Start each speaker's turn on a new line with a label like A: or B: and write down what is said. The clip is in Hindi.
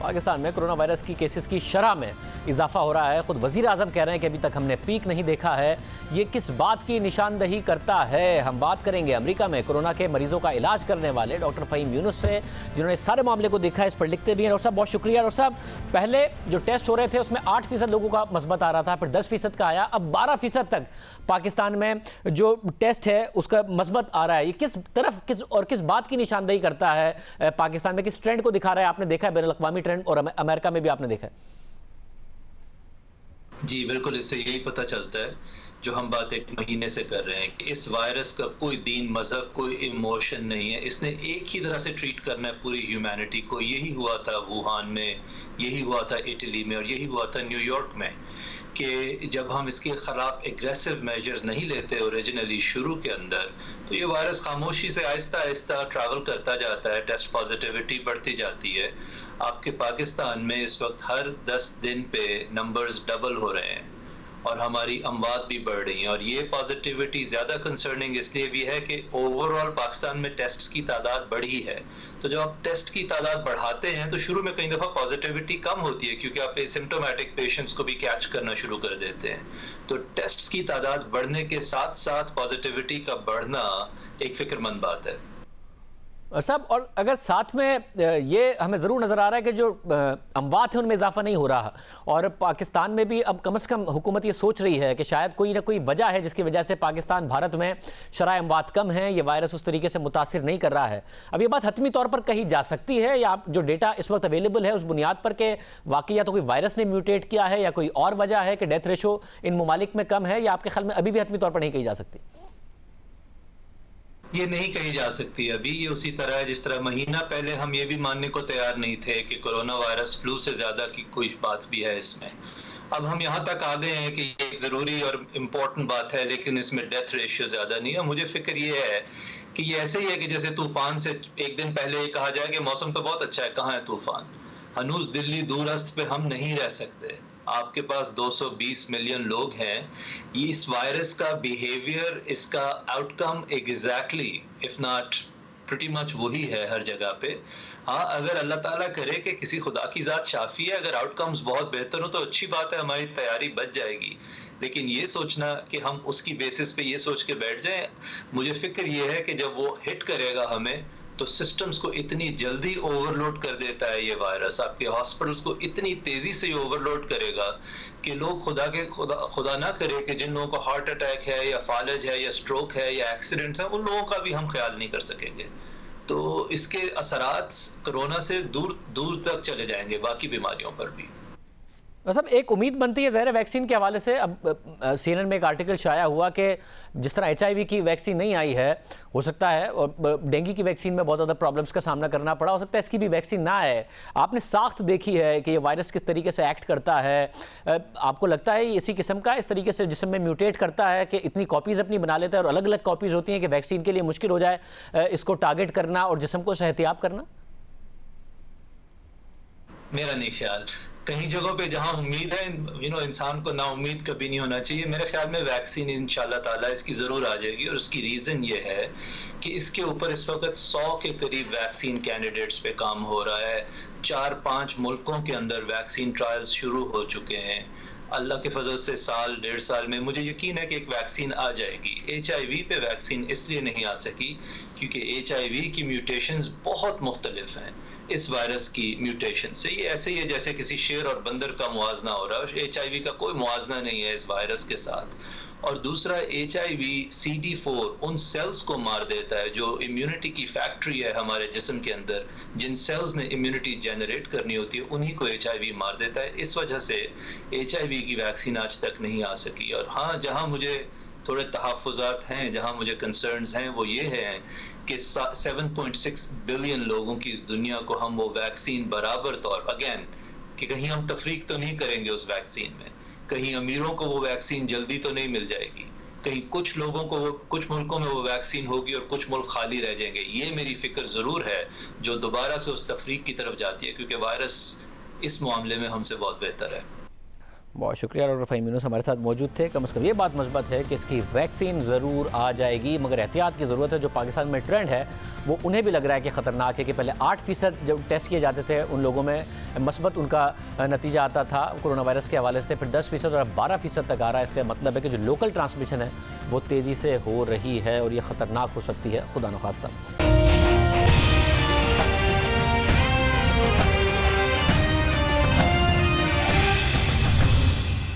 A: पाकिस्तान में कोरोना वायरस की केसेस की शरह में इजाफा हो रहा है। खुद वजीर आजम कह रहे हैं कि अभी तक हमने पीक नहीं देखा है। ये किस बात की निशानदही करता है? हम बात करेंगे अमेरिका में कोरोना के मरीजों का इलाज करने वाले डॉक्टर फ़हीम यूनुस से, जिन्होंने सारे मामले को देखा है, इस पर लिखते भी हैं। डॉक्टर साहब बहुत शुक्रिया। डॉक्टर साहब, पहले जो टेस्ट हो रहे थे उसमें 8% लोगों का मस्बत आ रहा था, फिर 10% का आया, अब 12% तक पाकिस्तान में जो टेस्ट है उसका मस्बत आ रहा है। ये किस तरफ किस बात की निशानदही करता है? पाकिस्तान में किस ट्रेंड को दिखा रहा है? आपने देखा है बैनुल-अक़वामी ट्रेंड, और अमेरिका में भी आपने देखा है।
B: जी बिल्कुल, इससे यही पता चलता है जो हम बात एक महीने से कर रहे हैं कि इस वायरस का कोई दीन मजहब कोई इमोशन नहीं है। इसने एक ही तरह से ट्रीट करना है पूरी ह्यूमैनिटी को। यही हुआ था वुहान में, यही हुआ था इटली में, और यही हुआ था न्यूयॉर्क में कि जब हम इसके खिलाफ एग्रेसिव मेजर्स नहीं लेते ओरिजिनली शुरू के अंदर, तो ये वायरस खामोशी से आहिस्ता आहिस्ता ट्रैवल करता जाता है, टेस्ट पॉजिटिविटी बढ़ती जाती है। आपके पाकिस्तान में इस वक्त हर 10 दिन पे नंबर्स डबल हो रहे हैं और हमारी अमवात भी बढ़ रही हैं। और ये पॉजिटिविटी ज़्यादा कंसर्निंग इसलिए भी है कि ओवरऑल पाकिस्तान में टेस्ट्स की तादाद बढ़ी है। तो जब आप टेस्ट की तादाद बढ़ाते हैं तो शुरू में कई दफ़ा पॉजिटिविटी कम होती है क्योंकि आप एसिम्प्टोमेटिक पेशेंट्स को भी कैच करना शुरू कर देते हैं। तो टेस्ट्स की तादाद बढ़ने के साथ साथ पॉजिटिविटी का बढ़ना एक फिक्रमंद बात है
A: साहब। और अगर साथ में ये हमें ज़रूर नज़र आ रहा है कि जो अमवात है उनमें इजाफा नहीं हो रहा, और पाकिस्तान में भी अब कम से कम हुकूमत ये सोच रही है कि शायद कोई ना कोई वजह है जिसकी वजह से पाकिस्तान भारत में शरह अमवात कम है, ये वायरस उस तरीके से मुतासिर नहीं कर रहा है। अब ये बात हतमी तौर पर कही जा सकती है, या आप जो डेटा इस वक्त अवेलेबल है उस बुनियाद पर के वाकई या तो कोई वायरस ने म्यूटेट किया है या कोई और वजह है कि डेथ रेशो इन ममालिक में कम है, या आपके ख्याल में अभी भी हतमी तौर पर नहीं कही जा सकती?
B: ये नहीं कही जा सकती अभी। ये उसी तरह है जिस तरह महीना पहले हम ये भी मानने को तैयार नहीं थे कि कोरोना वायरस फ्लू से ज्यादा की कोई बात भी है इसमें। अब हम यहाँ तक आ गए हैं कि ये एक जरूरी और इम्पोर्टेंट बात है, लेकिन इसमें डेथ रेशियो ज्यादा नहीं है। मुझे फिक्र ये है कि ये ऐसे ही है कि जैसे तूफान से एक दिन पहले ये कहा जाए कि मौसम तो बहुत अच्छा है, कहाँ है तूफान? हनूज दिल्ली दूरस्थ पे हम नहीं रह सकते। आपके पास 220 मिलियन लोग हैं। ये इस वायरस का बिहेवियर, इसका outcome exactly if not pretty much वही है हर जगह पे। हाँ, अगर अल्लाह ताला करे कि किसी खुदा की जात शाफी है, अगर आउटकम्स बहुत बेहतर हो तो अच्छी बात है, हमारी तैयारी बच जाएगी। लेकिन ये सोचना कि हम उसकी बेसिस पे ये सोच के बैठ जाएं, मुझे फिक्र ये है कि जब वो हिट करेगा हमें तो सिस्टम्स को इतनी जल्दी ओवरलोड कर देता है ये वायरस, आपके हॉस्पिटल्स को इतनी तेजी से ओवरलोड करेगा कि लोग खुदा ना करे कि जिन लोगों को हार्ट अटैक है या फालज है या स्ट्रोक है या एक्सीडेंट्स है, उन लोगों का भी हम ख्याल नहीं कर सकेंगे। तो इसके असरात कोरोना से दूर दूर तक चले जाएंगे बाकी बीमारियों पर भी।
A: मतलब एक उम्मीद बनती है ज़हर वैक्सीन के हवाले से। अब CNN में एक आर्टिकल शाया हुआ कि जिस तरह HIV की वैक्सीन नहीं आई है, हो सकता है, और डेंगू की वैक्सीन में बहुत ज़्यादा प्रॉब्लम्स का सामना करना पड़ा, हो सकता है इसकी भी वैक्सीन ना आए। आपने साख्त देखी है कि ये वायरस किस तरीके से एक्ट करता है। आपको लगता है इसी किस्म का इस तरीके से जिस्म में म्यूटेट करता है कि इतनी कॉपीज़ अपनी बना लेता है और अलग अलग कॉपीज़ होती हैं कि वैक्सीन के लिए मुश्किल हो जाए इसको टारगेट करना और जिस्म को सेहतियाब करना?
B: मेरा नहीं ख्याल। कहीं जगहों पे जहां उम्मीद है, इंसान को ना उम्मीद कभी नहीं होना चाहिए। मेरे ख्याल में वैक्सीन इंशाल्लाह ताला इसकी ज़रूर आ जाएगी, और उसकी रीज़न ये है कि इसके ऊपर इस वक्त 100 के करीब वैक्सीन कैंडिडेट्स पे काम हो रहा है। 4-5 मुल्कों के अंदर वैक्सीन ट्रायल्स शुरू हो चुके हैं। अल्लाह के फजल से साल 1.5 साल में मुझे यकीन है कि एक वैक्सीन आ जाएगी। HIV पे वैक्सीन इसलिए नहीं आ सकी क्योंकि HIV की म्यूटेशंस बहुत मुख्तलिफ हैं इस वायरस की म्यूटेशन से। ये ऐसे ही है जैसे किसी शेर और बंदर का मुआजना हो रहा है। HIV का कोई मुआजना नहीं है इस वायरस के साथ। और दूसरा, HIV CD4 उन सेल्स को मार देता है जो इम्यूनिटी की फैक्ट्री है हमारे जिस्म के अंदर। जिन सेल्स ने इम्यूनिटी जनरेट करनी होती है उन्हीं को HIV मार देता है। इस वजह से HIV की वैक्सीन आज तक नहीं आ सकी। और हाँ, जहाँ मुझे थोड़े तहफ़्फ़ुज़ात हैं, जहाँ मुझे कंसर्न्स हैं, वो ये हैं कि 7.6 बिलियन लोगों की इस दुनिया को हम वो वैक्सीन बराबर तौर अगेन कि कहीं हम तफरीक तो नहीं करेंगे उस वैक्सीन में, कहीं अमीरों को वो वैक्सीन जल्दी तो नहीं मिल जाएगी, कहीं कुछ लोगों को कुछ मुल्कों में वो वैक्सीन होगी और कुछ मुल्क खाली रह जाएंगे। ये मेरी फिक्र ज़रूर है जो दोबारा से उस तफरीक की तरफ जाती है, क्योंकि वायरस इस मामले में हमसे बहुत बेहतर है।
A: बहुत शुक्रिया डॉक्टर फ़हीम यूनुस हमारे साथ मौजूद थे। कम से कम ये बात मस्बत है कि इसकी वैक्सीन ज़रूर आ जाएगी, मगर एहतियात की ज़रूरत है। जो पाकिस्तान में ट्रेंड है वो उन्हें भी लग रहा है कि ख़तरनाक है कि पहले 8% जब टेस्ट किए जाते थे उन लोगों में मस्बत उनका नतीजा आता था कोरोना वायरस के हवाले से, फिर 10% और अब 12% तक आ रहा है। इसका मतलब है कि जो लोकल ट्रांसमिशन है वो तेज़ी से हो रही है और ये ख़तरनाक हो सकती है, खुदा न खास्ता।